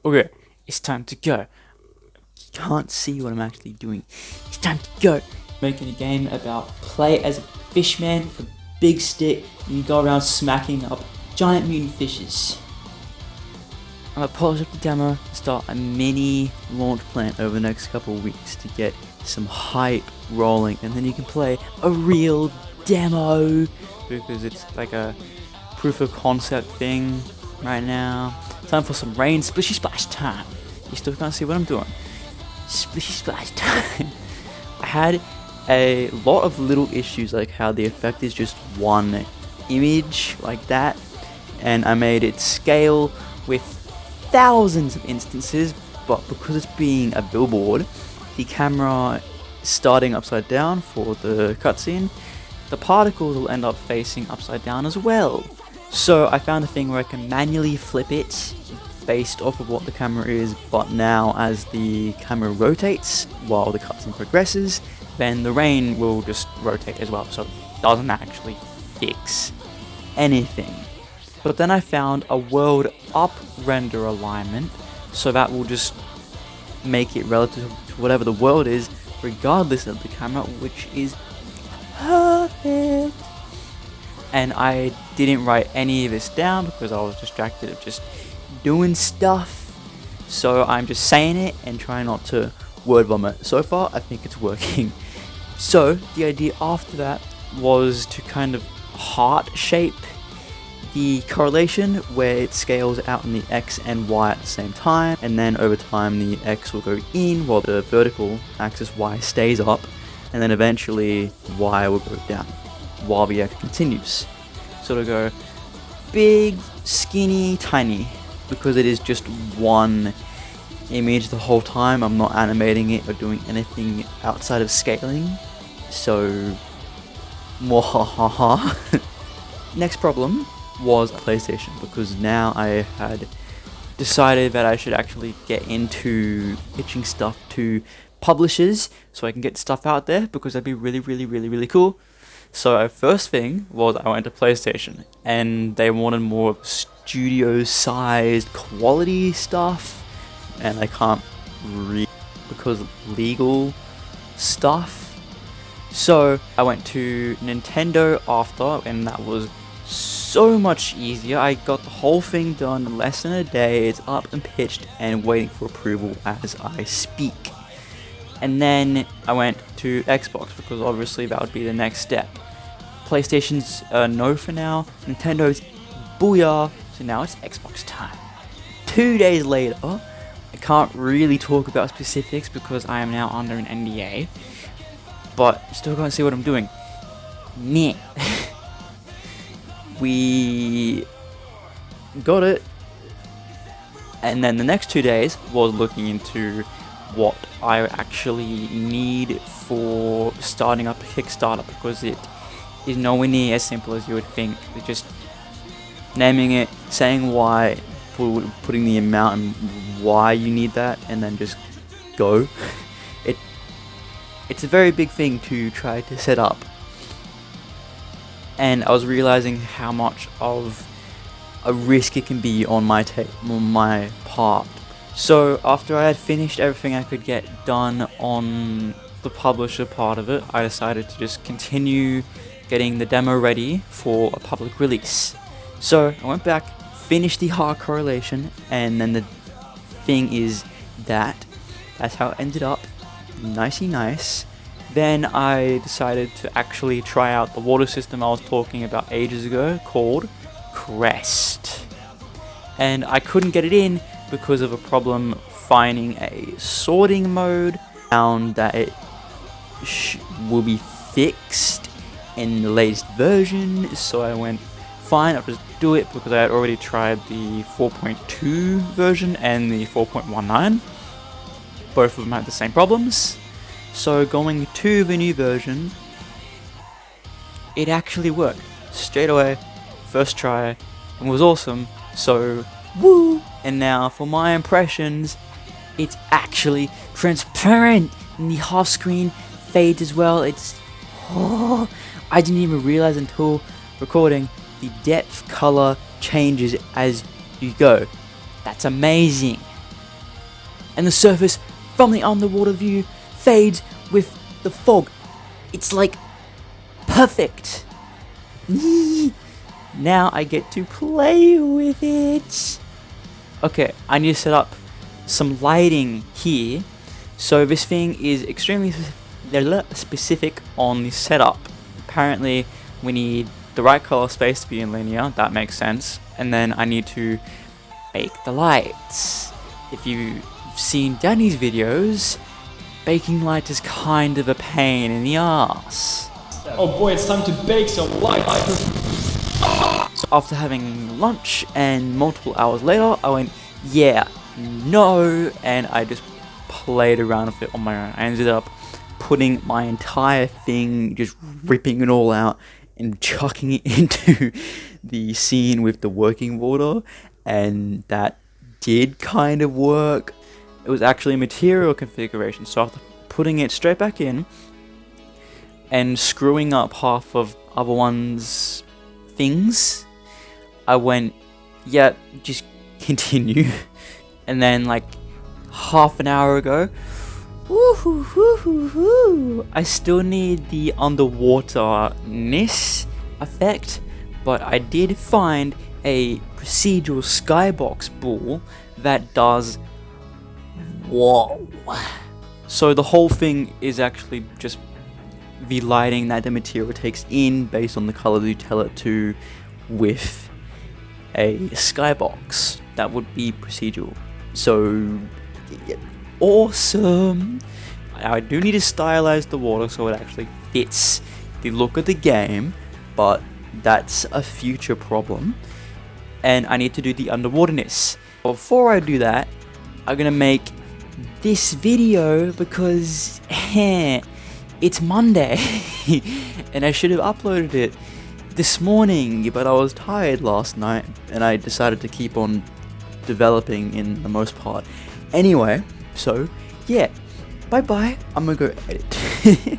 Okay, it's time to go. You can't see what I'm actually doing. It's time to go. Making a game about play as a fishman with a big stick and you go around smacking up giant mutant fishes. I'm gonna polish up the demo and start a mini launch plan over the next couple of weeks to get some hype rolling, and then you can play a real demo because it's like a proof of concept thing right now. Time for some rain splishy splash time. You still can't see what I'm doing. Splishy splash time. I had a lot of little issues, like how the effect is just one image like that, and I made it scale with thousands of instances, but because it's being a billboard, the camera starting upside down for the cutscene, the particles will end up facing upside down as well. So I found a thing where I can manually flip it based off of what the camera is, but now as the camera rotates while the cutscene progresses, then the rain will just rotate as well, so it doesn't actually fix anything. But then I found a world up render alignment, so that will just make it relative to whatever the world is, regardless of the camera, which is perfect. And I didn't write any of this down because I was distracted of just doing stuff, so I'm just saying it and trying not to word vomit. So far I think it's working. So the idea after that was to kind of heart shape the correlation where it scales out in the X and Y at the same time, and then over time the X will go in while the vertical axis Y stays up, and then eventually Y will go down while the X continues. So it'll go big, skinny, tiny, because it is just one image the whole time. I'm not animating it or doing anything outside of scaling, so mwahaha. Next problem was PlayStation, because now I had decided that I should actually get into pitching stuff to publishers so I can get stuff out there, because that'd be really cool. So first thing was I went to PlayStation and they wanted more studio sized quality stuff, and I can't read because legal stuff. So I went to Nintendo after, and that was so much easier. I got the whole thing done in less than a day. It's up and pitched and waiting for approval as I speak. And then I went to Xbox because obviously that would be the next step. PlayStation's no for now. Nintendo's booyah. So now it's Xbox time. 2 days later, I can't really talk about specifics because I am now under an NDA, but still can't see what I'm doing. Meh. We got it, and then the next 2 days was looking into what I actually need for starting up a Kickstarter, because it is nowhere near as simple as you would think. It's just naming it, saying why, putting the amount and why you need that, and then just go. It's a very big thing to try to set up. And I was realizing how much of a risk it can be on my part. So after I had finished everything I could get done on the publisher part of it, I decided to just continue getting the demo ready for a public release. So I went back, finished the hard correlation, and then the thing is that's how it ended up. Nicey nice. Then I decided to actually try out the water system I was talking about ages ago, called Crest. And I couldn't get it in because of a problem finding a sorting mode. Found that it will be fixed in the latest version, so I went, fine, I'll just do it, because I had already tried the 4.2 version and the 4.19. Both of them had the same problems. So going to the new version, it actually worked straight away, first try, and was awesome. So woo! And now for my impressions, it's actually transparent, and the half screen fades as well. I didn't even realize until recording, the depth color changes as you go. That's amazing. and the surface from the underwater view fades with the fog. It's like perfect. Now I get to play with it. Okay, I need to set up some lighting here. So this thing is extremely specific on the setup. Apparently we need the right color space to be in linear, that makes sense. And then I need to bake the lights. If you've seen Danny's videos, baking light is kind of a pain in the ass. Oh boy, it's time to bake some lights. So after having lunch and multiple hours later, I went, yeah, no, and I just played around with it on my own. I ended up putting my entire thing, just ripping it all out and chucking it into the scene with the working water, and that did kind of work. It was actually a material configuration, so after putting it straight back in and screwing up half of other one's things, I went, yeah, just continue. And then like half an hour ago, I still need the underwater-ness effect, but I did find a procedural skybox ball that does whoa. So the whole thing is actually just the lighting that the material takes in based on the color you tell it to, with a skybox that would be procedural. So yeah, awesome. I do need to stylize the water so it actually fits the look of the game, but that's a future problem. And I need to do the underwaterness. Before I do that, I'm gonna make this video because it's Monday and I should have uploaded it this morning, but I was tired last night and I decided to keep on developing in the most part. Anyway, so yeah, bye bye, I'm gonna go edit.